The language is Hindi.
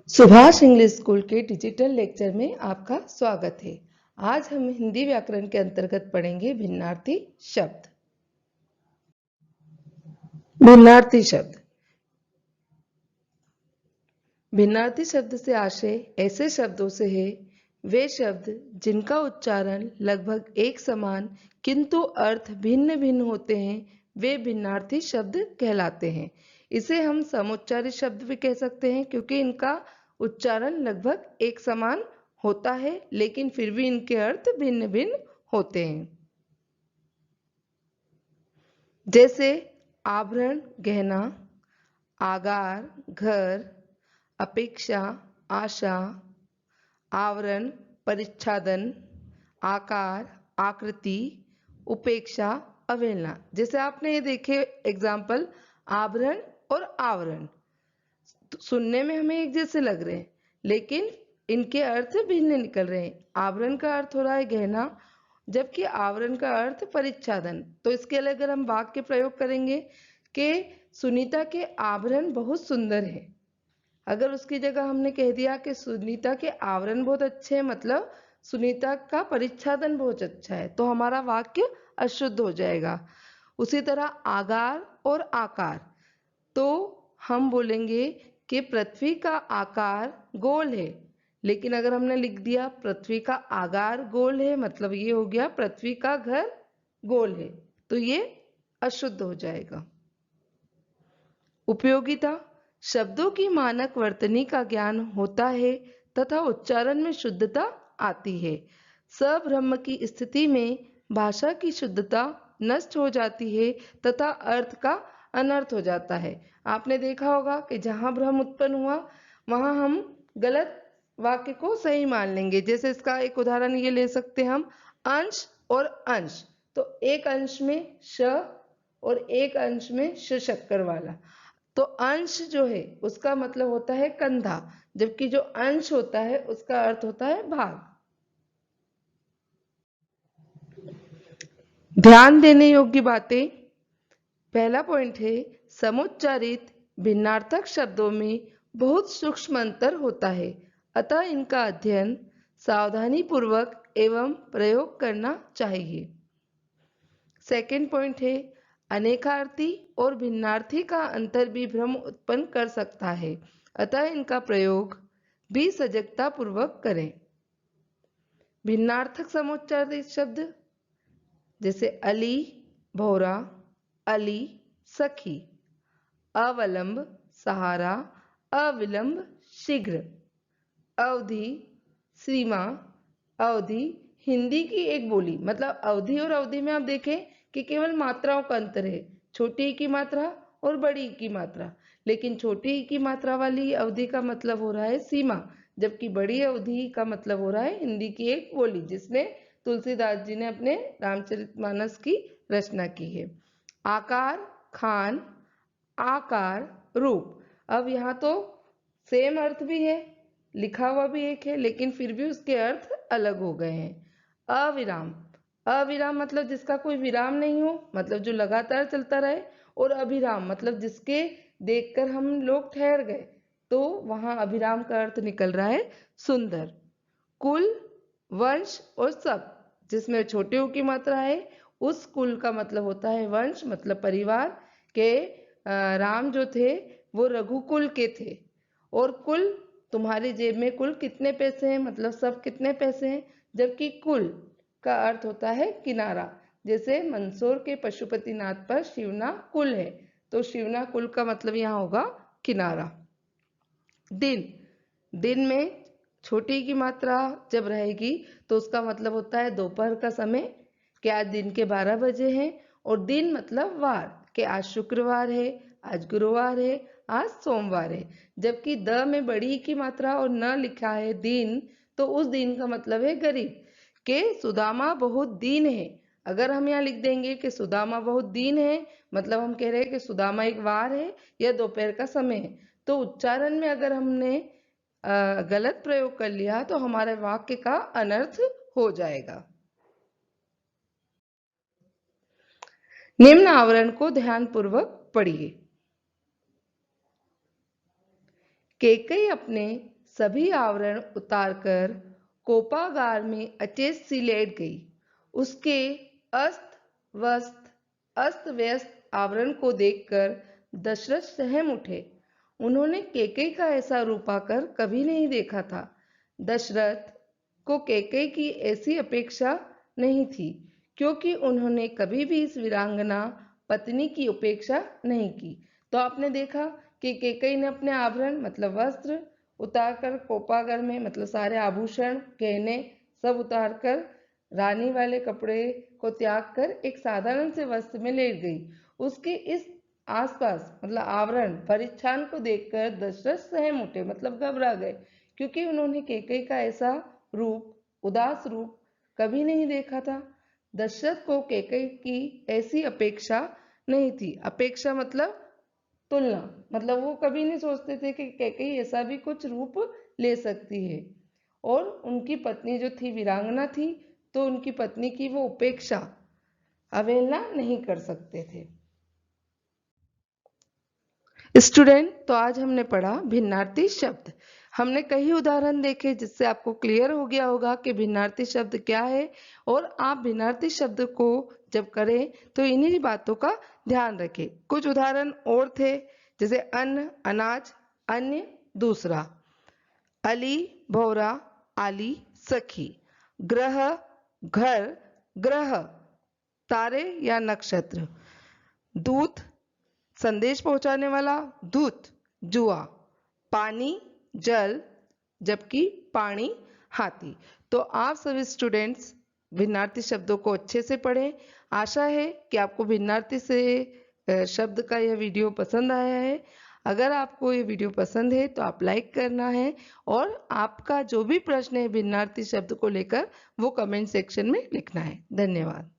सुभाष इंग्लिश स्कूल के डिजिटल लेक्चर में आपका स्वागत है। आज हम हिंदी व्याकरण के अंतर्गत पढ़ेंगे भिन्नार्थी शब्द। भिन्नार्थी शब्द। भिन्नार्थी शब्द से आशय ऐसे शब्दों से है वे शब्द जिनका उच्चारण लगभग एक समान किंतु अर्थ भिन्न भिन्न होते हैं, वे भिन्नार्थी शब्द कहलाते हैं। इसे हम समुच्चारी शब्द भी कह सकते हैं क्योंकि इनका उच्चारण लगभग एक समान होता है लेकिन फिर भी इनके अर्थ भिन्न भिन्न होते हैं। जैसे आभरण गहना, आगार घर, अपेक्षा आशा, आवरण परिच्छादन, आकार आकृति, उपेक्षा अवहेलना। जैसे आपने ये देखे एग्जाम्पल आभरण और आवरण, सुनने में हमें एक जैसे लग रहे हैं लेकिन इनके अर्थ भिन्न निकल रहे हैं। आवरण का अर्थ हो रहा है गहना जबकि आवरण का अर्थ परिच्छादन। तो इसके लिए अगर हम वाक्य प्रयोग करेंगे कि सुनीता के आभरण बहुत सुंदर है, अगर उसकी जगह हमने कह दिया कि सुनीता के आवरण बहुत अच्छे हैं, मतलब सुनीता का परिच्छादन बहुत अच्छा है, तो हमारा वाक्य अशुद्ध हो जाएगा। उसी तरह आगार और आकार, तो हम बोलेंगे कि पृथ्वी का आकार गोल है, लेकिन अगर हमने लिख दिया पृथ्वी का आकार गोल है, मतलब ये हो गया पृथ्वी का घर गोल है, तो ये अशुद्ध हो जाएगा। उपयोगिता, शब्दों की मानक वर्तनी का ज्ञान होता है तथा उच्चारण में शुद्धता आती है। सब्रह्म की स्थिति में भाषा की शुद्धता नष्ट हो जाती है तथा अर्थ का अनर्थ हो जाता है। आपने देखा होगा कि जहां भ्रम उत्पन्न हुआ वहां हम गलत वाक्य को सही मान लेंगे। जैसे इसका एक उदाहरण ये ले सकते हैं हम, अंश और अंश, तो एक अंश में श और एक अंश में श शक्कर वाला, तो अंश जो है उसका मतलब होता है कंधा, जबकि जो अंश होता है उसका अर्थ होता है भाग। ध्यान देने योग्य बातें। पहला पॉइंट है समुच्चारित भिन्नार्थक शब्दों में बहुत सूक्ष्म अंतर होता है, अतः इनका अध्ययन सावधानी पूर्वक एवं प्रयोग करना चाहिए। सेकंड पॉइंट है अनेकार्थी और भिन्नार्थी का अंतर भी भ्रम उत्पन्न कर सकता है, अतः इनका प्रयोग भी सजगता पूर्वक करें। भिन्नार्थक समुच्चारित शब्द जैसे अली भौरा, अली सखी, अवलंब सहारा, अविलंब शीघ्र, अवधि सीमा, अवधि हिंदी की एक बोली, मतलब अवधि और अवधि में आप देखें कि केवल मात्राओं का अंतर है, छोटी की मात्रा और बड़ी की मात्रा, लेकिन छोटी की मात्रा वाली अवधि का मतलब हो रहा है सीमा, जबकि बड़ी अवधि का मतलब हो रहा है हिंदी की एक बोली जिसने तुलसीदास जी ने अपने रामचरितमानस की रचना की है। आकार खान, आकार रूप, अब यहाँ तो सेम अर्थ भी है, लिखा हुआ भी एक है, लेकिन फिर भी उसके अर्थ अलग हो गए हैं। अविराम, अविराम मतलब जिसका कोई विराम नहीं हो, मतलब जो लगातार चलता रहे, और अभिराम मतलब जिसके देखकर हम लोग ठहर गए, तो वहां अभिराम का अर्थ निकल रहा है सुंदर। कुल वंश और सब, जिसमें छोटे की मात्रा है उस कुल का मतलब होता है वंश, मतलब परिवार के। राम जो थे वो रघुकुल के थे, और कुल तुम्हारी जेब में कुल कितने पैसे हैं, मतलब सब कितने पैसे हैं, जबकि कुल का अर्थ होता है किनारा। जैसे मंदसौर के पशुपतिनाथ पर शिवना कुल है, तो शिवना कुल का मतलब यहाँ होगा किनारा। दिन, दिन में छोटी की मात्रा जब रहेगी तो उसका मतलब होता है दोपहर का समय, कि आज दिन के 12 बजे हैं, और दिन मतलब वार, कि आज शुक्रवार है, आज गुरुवार है, आज सोमवार है। जबकि द में बड़ी की मात्रा और न लिखा है दिन, तो उस दिन का मतलब है गरीब, के सुदामा बहुत दीन है। अगर हम यहाँ लिख देंगे कि सुदामा बहुत दीन है, मतलब हम कह रहे हैं कि सुदामा एक वार है या दोपहर का समय है, तो उच्चारण में अगर हमने गलत प्रयोग कर लिया तो हमारे वाक्य का अनर्थ हो जाएगा। निम्न आवरण को ध्यानपूर्वक पढ़िए। कैकेयी अपने सभी आवरण उतारकर कोपागार में अचेत सी लेट गई। उसके अस्त व्यस्त आवरण को देखकर दशरथ सहम उठे। उन्होंने कैकेयी का ऐसा रूप आकर कभी नहीं देखा था। दशरथ को कैकेयी की ऐसी अपेक्षा नहीं थी, क्योंकि उन्होंने कभी भी इस वीरांगना पत्नी की उपेक्षा नहीं की। तो आपने देखा कि कैकेयी ने अपने आभरण मतलब वस्त्र उतारकर कोपागर में मतलब सारे आभूषण गहने सब उतारकर रानी वाले कपड़े को त्याग कर एक साधारण से वस्त्र में लेट गई। उसके इस आसपास मतलब आवरण परिच्छान को देखकर दशरथ सहम उठे मतलब घबरा गए, क्योंकि उन्होंने कैकेयी का ऐसा रूप उदास रूप कभी नहीं देखा था। दशरथ को कैकेयी की ऐसी अपेक्षा नहीं थी। अपेक्षा मतलब तुलना, मतलब वो कभी नहीं सोचते थे कि कैकेयी ऐसा भी कुछ रूप ले सकती है। और उनकी पत्नी जो थी वीरांगना थी, तो उनकी पत्नी की वो उपेक्षा अवहेलना नहीं कर सकते थे। स्टूडेंट, तो आज हमने पढ़ा भिन्नार्थी शब्द। हमने कई उदाहरण देखे जिससे आपको क्लियर हो गया होगा कि भिन्नार्थी शब्द क्या है, और आप भिन्नार्थी शब्द को जब करें तो इन्हीं बातों का ध्यान रखें। कुछ उदाहरण और थे, जैसे अन्न, अनाज, अन्य, दूसरा, अली, भौरा, आली, सखी, ग्रह, घर, ग्रह, तारे या नक्षत्र, दूत, संदेश पहुंचाने वाला, दूत, जुआ, पानी, जल, जबकि पानी, हाथी। तो आप सभी स्टूडेंट्स भिन्नार्थी शब्दों को अच्छे से पढ़ें। आशा है कि आपको भिन्नार्थी से शब्द का यह वीडियो पसंद आया है। अगर आपको ये वीडियो पसंद है तो आप लाइक करना है, और आपका जो भी प्रश्न है भिन्नार्थी शब्द को लेकर वो कमेंट सेक्शन में लिखना है। धन्यवाद।